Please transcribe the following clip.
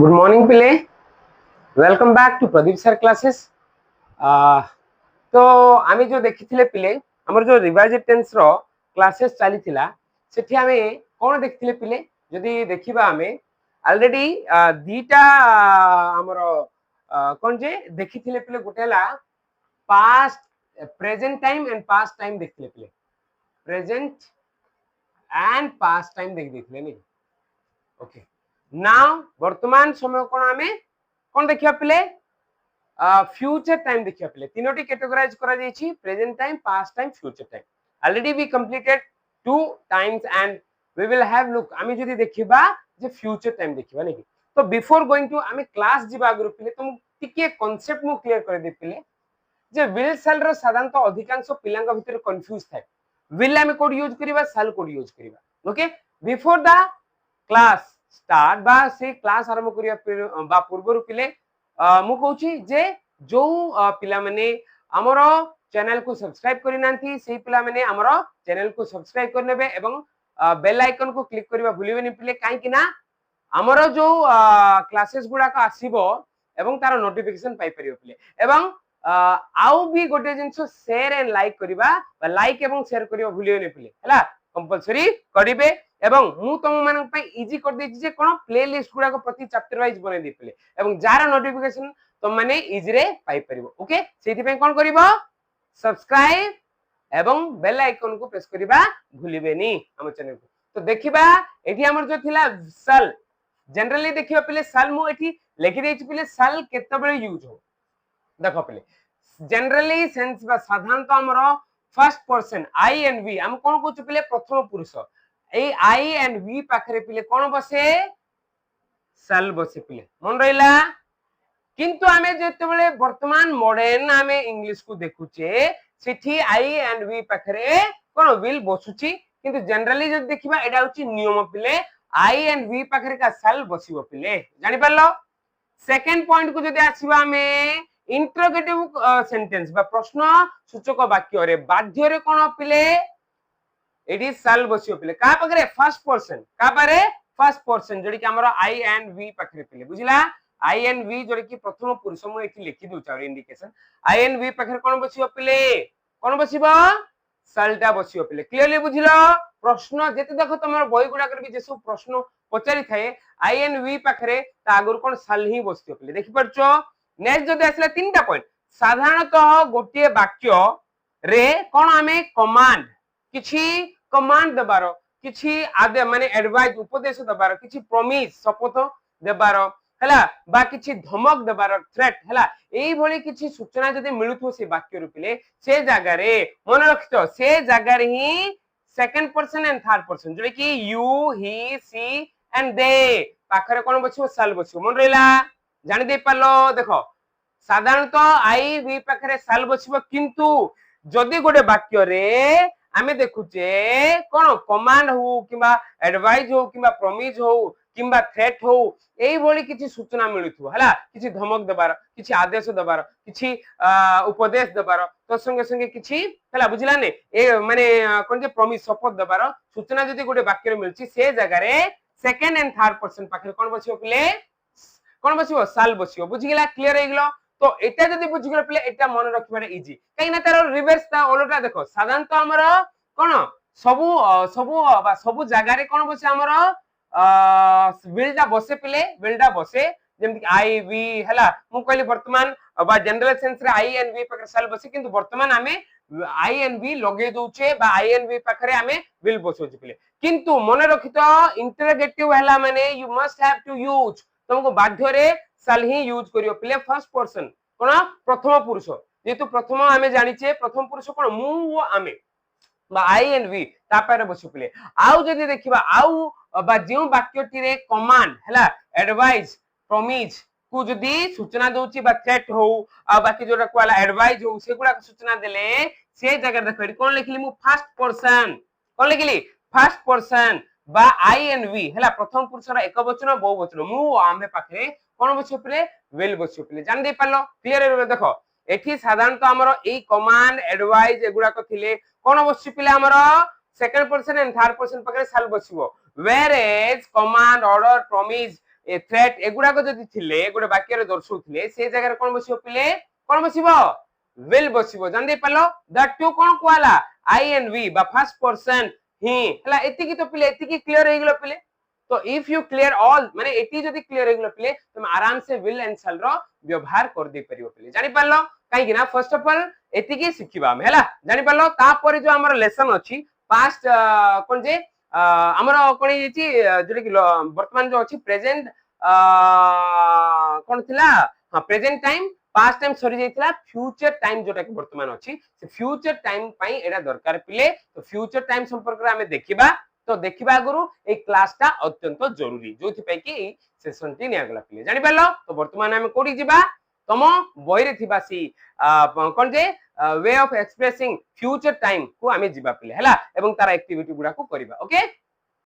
Good morning पिले, welcome back to Pradeep sir classes. तो आमे जो देखिथिले पिले हमर जो रिवाइज टेंस रो क्लासेस चली थिला सेठी आमे कोन देखिथिले पिले जदी देखिबा आमे ऑलरेडी दीटा हमर कोन जे देखिथिले पिले गोटेला past present time and past time देखिथिले पिले प्रेजेंट एंड पास्ट टाइम देख देखिथिले नी। ओके नाउ वर्तमान समय कोन आमे कोन देखिया पिले फ्यूचर टाइम देखिया पिले तीनोटी कैटेगराइज करा जायछि present time past time future time. Already we completed 2 times and we will have look आमी जदी देखिबा जे फ्यूचर टाइम देखिबा नेकी। तो बिफोर गोइंग टू आमी क्लास जिबा आगु पिले तुम टिके कांसेप्ट मु क्लियर कर दे पिले जे विल सेल रो साधारणत अधिकांश पिलांगा भितर कंफ्यूज थाए। विल आमी कोड यूज करिबा सेल कोड यूज करिबा। Okay before the class start बा से क्लास आरंभ करिया बा पूर्व पिले मु कहूची जे जो पिला माने हमरो चैनल को सब्सक्राइब करि नांती से पिला माने हमरो चैनल को सब्सक्राइब कर नेबे एवं बेल आइकन को क्लिक करिबा भूलिबेनी पिले काहे कि ना हमरो जो क्लासेस गुडा का आसीबो एवं तार नोटिफिकेशन पाई परियो पिले एवं आउ भी गोटे जिंसो शेयर एंड लाइक करिबा बा लाइक एवं शेयर करिबा भूलिबेनी पिले हला कंपलसरी करिबे एवं मु तुम मानक पई इजी कर देछि जे कोन प्लेलिस्ट गुडा को प्रति चैप्टर वाइज बने दे पिले एवं जार नोटिफिकेशन तुम माने इजी रे पाई परिबो। ओके सेति पई कोन करिवो सब्सक्राइब एवं बेल आइकन को प्रेस करिबा भूलिबेनी हम चैनल को। तो देखिबा एठी हमर जो थिला सल जनरली देखिबा पिले सल मु एठी लिखि देछि पिले सल केतबेले यूज हो देखो पिले जनरली सेंस बा साधारणतः हमरो first person I and we हम कोन कहू पिले प्रथम पुरुष ए आई एंड वी पाखरे पिले कोन बसे सल बसे पिले मन रहिला। किंतु आमे जेतेबेले वर्तमान मॉडर्न आमे इंग्लिश को देखुचे सेठी आई एंड वी पाखरे कोन विल बसुची किंतु जनरली जब देखिबा एडा होची नियम पिले आई एंड वी पाखरे का सल बसिबो पिले जानि परलो। सेकंड पॉइंट को जदि आसीबा हमें इंटरोगेटिव सेंटेंस बा प्रश्न सूचक वाक्य रे बाध्य रे कोन पिले एडी सल बसियो पिले का पकरे फर्स्ट पर्सन का पारे फर्स्ट पर्सन जोडी कि हमरो आई एंड वी पकरे पिले बुझिला आई एंड वी जोडी कि प्रथम पुरुष मु एठी लिखि दउ चाउ इंडिकेशन आई एंड वी पकरे कोन बसियो पिले कोन बसिबो सलटा बसियो पिले क्लियरली बुझिलो। प्रश्न जेते देखो तमरो बही गुडा कर भी जेसु प्रश्न पचारि थाए आई एंड वी पकरे ता आगुर कोन सल ही बसियो पिले देखि परछो। नेक्स्ट जदि आसला तीनटा पॉइंट साधारणतः गोटे वाक्य रे कोन हमें कमांड किछि कमांड दबारो किछि आदे माने एडवाइस उपदेश दबारो किछि प्रॉमिस शपथ देबारो हला बा किछि धमक देबारो थ्रेट हला एई भली किछि सूचना जदि मिलुथो से वाक्य रुपिले से जागा रे मन रखितो से जागा रे ही second person and third person जे कि यू ही सी एंड दे पाखरे कोन बछो साल बछो मन रहिला जानि दे पालो। देखो साधारणतः आई वी पाखरे साल बछिबो किंतु जदि गोटे वाक्य रे आमे देखुचे कोन कमांड हो किबा एडवाइस हो किबा प्रॉमिस हो किबा थ्रेट हो एई भली किछि सूचना मिलुथु हला किछि धमक देबार किछि आदेश देबार किछि उपदेश देबार तो संगे संगे किछि हला बुझिला ने ए माने कोन जे प्रॉमिस शपथ देबार सूचना जदि गोटे वाक्य रे मिलछि से जगह रे सेकंड एंड थर्ड पर्सन पाखरे कोन बसियो पिले कोन बसियो साल बसियो बुझिगला क्लियर हे गेलो। तो एटा जदि बुझिगला पिले एटा मन रखबारे इजी काई ना तार रिवर्स ता ओलोटा देखो साधारणतः हमर कोन सबु सबु बा सबु जागा रे कोन बसे हमर विलडा बसे पिले विलडा बसे जेम कि आई वी हला मु कहली वर्तमान बा जनरल सेंस रे आई एंड वी पकर साल बसे किंतु वर्तमान आमे आई एंड वी लगे दोचे बा आई एंड वी पकरे आमे विल बसोचे पिले किंतु मन रखितो इंटरोगेटिव हला माने you must have to use तुमको बाध्य रे साल ही यूज करियो पिले फर्स्ट पर्सन कोन प्रथम पुरुष जेतु प्रथम आमे जानिचे प्रथम पुरुष कोन मु ओ आमे बा आई एंड वी ता पारे बसु पिले आउ जदि देखिबा आउ बा जेउ वाक्यटी रे कमांड हला एडवाइस प्रॉमिस को जदि सूचना दोची बा थ्रेट हो आ बाकी जोरा कोला एडवाइस हो सेगुडा सूचना देले से जगह देखि कोन लिखली मु फर्स्ट पर्सन कोन लिखली फर्स्ट पर्सन बा आई एंड वी हला प्रथम पुरुष रा एक वचन बहुवचन मु आमे पाखरे कोन बसियो पिले विल बसियो पिले जान दे पालो क्लियर देखो एठी साधारणतः हमरो ए कमांड एडवाइस एगुडा को थिले कोन बसियो पिले हमरो second person and third person पाखरे साल बसिबो where as command order promise threat एगुडा को जदी थिले गोटे वाक्य रे दर्शाउथिले से जगह कोन बसिबो पिले कोन बसिबो विल बसिबो जान दे पालो दैट टू कोन कोला आई एंड वी बा फर्स्ट पर्सन ही हला एति की तो पिले एति की क्लियर हे गेलो पिले तो इफ यू क्लियर ऑल माने एति जदी क्लियर हे गेलो पिले तुम आराम से विल एंड शैल रो व्यवहार कर दे परियो पिले जानि पालो काई कि ना फर्स्ट ऑफ ऑल एति की सिखिबा हम हला जानि पालो ता परे जो हमर लेसन अछि पास्ट कोन जे हमर कोन हिची जेले कि वर्तमान जो अछि प्रेजेंट कोन थिला हां प्रेजेंट टाइम पास्ट टाइम सरी जाइतिला फ्यूचर टाइम जोटा कि वर्तमान अछि से फ्यूचर टाइम पई एडा दरकार पिले तो फ्यूचर टाइम संपर्क रे हमें देखिबा तो देखिबा गुरु ए क्लासटा अत्यंत जरूरी जोथि पई कि सेशन टी निया गला पिले जानि पालो तो वर्तमान हमें कोडी जिबा तम बही रे थिबा सी कोन जे way of expressing future time को हमें जिबा पिले हला एवं तार एक्टिविटी गुडा को करबा ओके